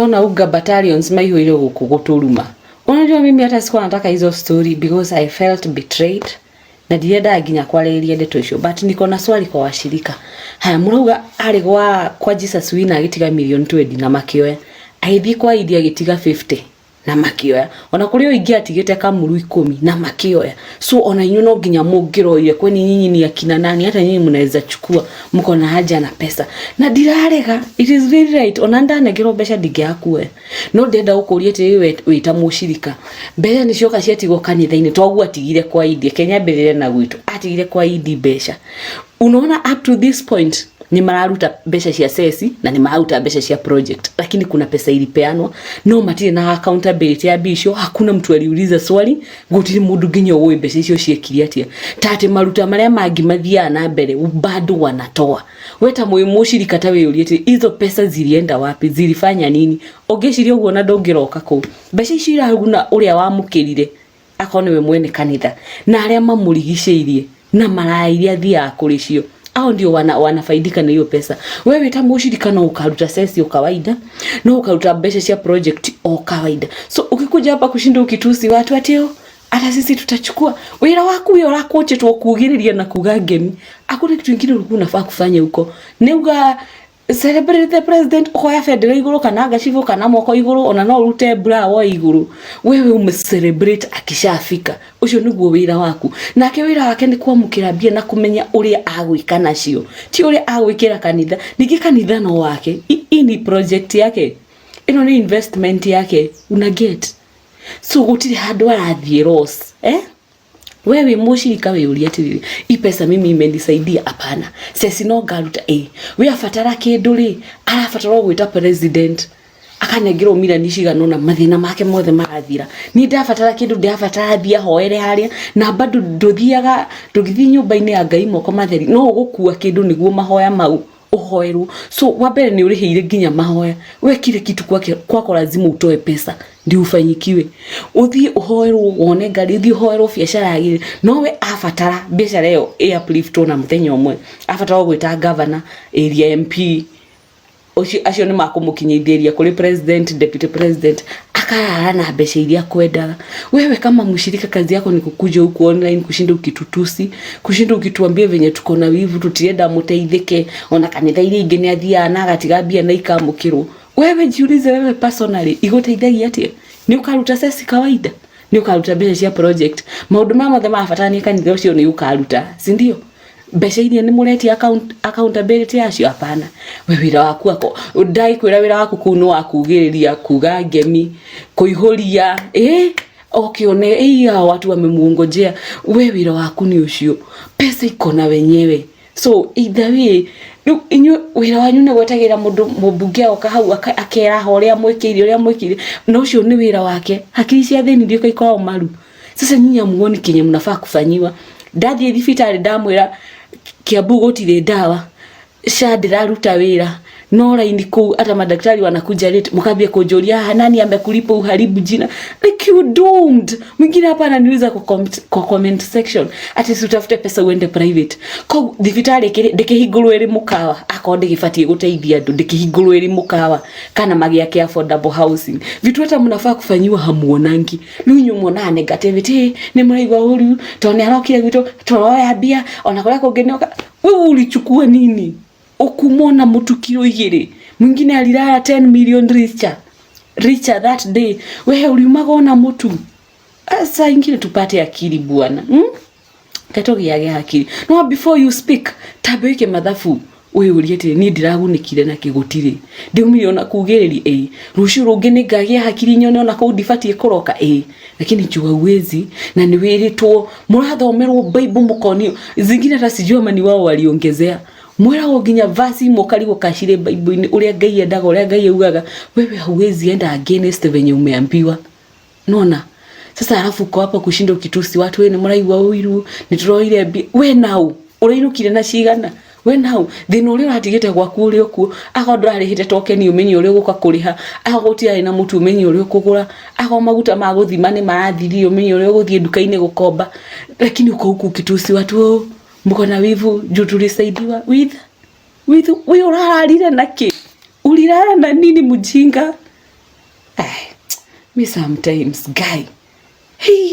Ona uga battalions maihuire guku guturuma. Unajua mimi hata sikuwa nataka hizo story because I felt betrayed. Na ndienda nginya kwarĩrĩria ndeto icio, but niko na swali kwa washirika. Haya murauga ari kwa Jesus Wina agitiga $1,20,000 na makioya. Aithi kwa Idi agitiga 50 na makioya. Ona kuri o ingi atigite kamuru 10 na makioya. So ona inyu no nginya mungiroire kweni nyinyi ni akina nani, hata nyinyi mnaweza chukua, mko na haja na pesa. Na ndirarega, it is very right. Ona ndanegero besha ndingiakue. No ndenda ukurie ti wita mushirika. Mbeca ni cioka ciatigwo kanitha-ini twagu atigire kwa Idi, Kenya mbelele na gwitu atigire kwa Idi besha. Unaona up to this point ni mararuta besha cia sesi na ni mararuta besha cia project, lakini kuna pesa ilipeanwa no matire na accountability ya bisho. Hakuna mtu aliuliza swali, gutiri mundu nginya uwe besha icio ciekiri atia tate maruta maria mangi mathia na mbere bado wanatoa. Weta moyo mushirika tawe uliete hizo pesa zilienda wapi, zilifanya nini? Ogecirio uguo na ndongiroka ku besha icio iraguna uria wamukirire akone we mwene kanitha na aria mamurigiceirie na marairia thia kuricio. Hao ndio wanafaidika na hiyo pesa. Wewe ta mushirika no ukaruta sesi kawaida, no ukaruta besha cia project o kawaida. So ukikuja hapa kushinda ukitusi watu atio hata sisi tutachukua wira waku yo rakoche tu kugiriria na kugagemi. Hakuna kitu kingine ulikuwa unafaa kufanya huko. Neuga celebrate the president kwa federal iguru kana gashivo kana moko iguru ona no rute bra wa iguru. Wewe umecelebrate akishafika. Ucio niguo wira waku. Nake wira wake ni kwamukirambia na kumenya uria agwika nacio. Ti uria agwikira kanitha. Niki kanitha no wake. Hii ni project yake. Ino ni investment yake. Una get. So gutire handu arathie loss. Wewe mushirika we uria tiriri i pesa mimi imenisaidia hapana. Sesi no garuta we afatara kinduri arafatara gwita president akanegero mira nishiga na mathina make mothe marathira. Ni ndafatara kindu ndafatara thia hoere haria na bado nduthiaga ndugithi nyumba-ini ya Ngai moko matheri no gukua kindu niguo mahoya mau uhoerwo. So wabere ni uriheire nginya mahoya we kile kitu kwako lazima utoe pesa ndio ufanyikiwe. Uthie uhoerwo wone ngari uthie uhoerwo biashara yagire no we afatara biashara yo uplift na muthenya umwe afatara gwita governor area MP acio ni makumukinyithiria kuri president deputy president akara na besha iria kwendaga. Wewe kama mshirika kazi yako ni kukuja huko online kushinda ukitutusi, kushinda ukituambia venye tuko na wivu tutienda muteithike ona kanitha ile ingine athia na gatigambia na ikamukirwo. Wewe jiulize wewe personally igoteithagia atia? Ni ukaruta sesi kawaida, ni ukaruta besha cia project, maundu mothe mafatani kanitha ucio ni ukaruta, si ndio? Besha ile ni mureti accountability yacio hapana. Wewe wira waku ako udai kwira wira waku kuno wakugiriria kuga ngemi kuihoria okione watu wamemuongojea. Wewe wira waku ni ucio, pesa iko na wenyewe. So either way inyo wira wanyu ne gwetagira mundu mubunge oka hau akera horia mwikiri no ucio ni wira wake. Hakiri cia thini ndio kaikora maru. Sasa nyinyi muone kinye mnafaa kufanyiwa. Ndathi thibitari ndamwira Kiambu gutire dawa shadira ruta wira no line ku hata madaktari wanakuja late mkambia kujoria nani amekulipa uharibu jina like you doomed. Mwingine hapa ananiuliza kwa comment section ati utafute pesa uende private ko thibitari ndikihingurwe ri mukawa akonde gifatie guteithia andu ndikihingurwe ri mukawa kana magia kia affordable housing. Vitu hata mnafaa kufanyiwa hamuonangi. Lunyu muona negativity ni mraigwa uru tone arokire gwitu toroya bia ona kora kugenioka. Wewe ulichukua nini? Okumona mutukiro igire mwingine alilala 10 million richer that day. Wewe ulimaga na mutu asa ingine tupate akili bwana katogi yage akili no before you speak tabeke mathafu wewe uliete ni ndiragunikire na kigutire ndiumiriona kugereri rucio rungi ni ngagia hakiri nyone ona ko ndifatie koroka lakini jua uwezi na ni wiritwo murathomerwo Bible mukonio zingine hata sijua mani wao waliongezea mwera nginya vasi mokaligo kashire Bible uria Ngai endaga uria Ngai ugaga. Wewe hauwezi enda against venye umeambiwa. Nona sasa alafu kwa hapa kushinda ukitusi watu wewe ni mraigwa uiru nituroire we nau urainukire na cigana we nau thino uri ratigite gwaku uri ku akodra rihite token umenyi uri guka kuriha agotia na mutu umenyi uri kugura ago maguta maguthima ni marathiri umenyi uri guthie duka-ini gukomba lakini uko huku kitusi watu mko na wivu juu tulisaidiwa with we urararire naki ulirara na nini mjinga Me sometimes guy. Hey.